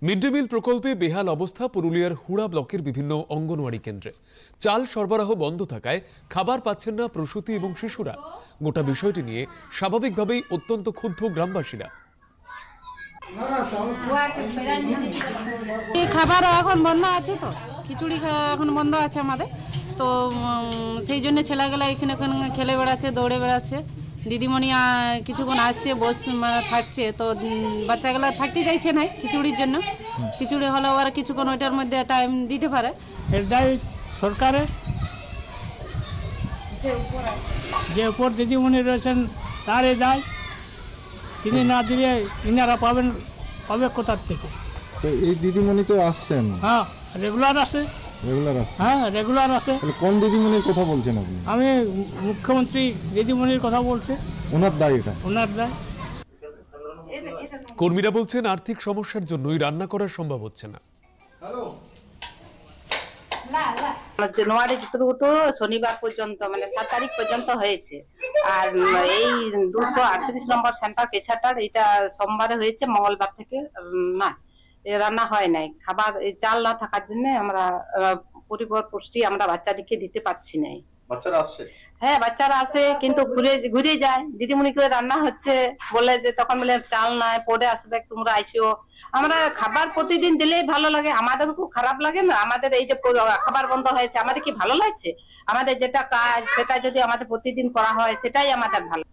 Mid day meal প্রকল্পে বেহাল অবস্থা পুরুলিয়ার হুড়া ব্লকের বিভিন্ন অঙ্গনওয়াড়ি কেন্দ্রে। চাল সরবরাহ বন্ধ থাকায় খাবার পাচ্ছেন না প্রসূতি এবং শিশুরা। গোটা বিষয়টি নিয়ে স্বাভাবিকভাবেই অত্যন্ত ক্ষুব্ধ গ্রামবাসীরা। খাবার এখন বন্ধ আছে, তো খিচুড়ি এখন বন্ধ আছে আমাদের, তো সেই জন্য ছেলেগুলা এখানে খেলে বেড়াচ্ছে, দৌড়ে বেড়াচ্ছে। দিদিমণি কিছুক্ষণ আসছে, থাকছে, তো বাচ্চাগুলো থাকতে চাইছে না খিচুড়ির জন্য। খিচুড়ি হলে ওরা কিছুক্ষণ ওইটার মধ্যে টাইম দিতে পারে। এটাই সরকারের যে উপর দিদিমণি রয়েছেন তার এই দায়, তিনি না দিলে ইনারা পাবে কোথার থেকে? তো এই দিদিমণি তো আসছেন। হ্যাঁ, রেগুলার আসে। হ্যাঁ, রেগুলার আসে। কোন দিদিমণির কথা বলছেন আপনি? আমি মুখ্যমন্ত্রী দিদিমণির কথা বলছি। ওনার দায় এটা? ওনার দায়। কর্মীরা বলছেন আর্থিক সমস্যার জন্যই রান্না করা সম্ভব হচ্ছে না। জানুয়ারি যতটুকু শনিবার পর্যন্ত, মানে 7 তারিখ পর্যন্ত হয়েছে। আর এই 238 নম্বর সেন্টার কেশাটার এটা সোমবারে হয়েছে, মঙ্গলবার থেকে না রান্না হয় নাই। খাবার চাল না থাকার জন্য আমরা পরিবার পুষ্টি আমরা বাচ্চাদেরকে দিতে পারছি না। বাচ্চারা আসে? হ্যাঁ, বাচ্চারা আসে, কিন্তু ঘুরে যায়। দিদিমণি করে রান্না হচ্ছে বলে যে তখন বলে চাল নাই, পরে আসবে, তোমরা আইসিও। আমরা খাবার প্রতিদিন দিলেই ভালো লাগে, আমাদের খুব খারাপ লাগে না? আমাদের এই যে খাবার বন্ধ হয়েছে, আমাদের কি ভালো লাগছে? আমাদের যেটা কাজ সেটা যদি আমাদের প্রতিদিন করা হয় সেটাই আমাদের ভালো।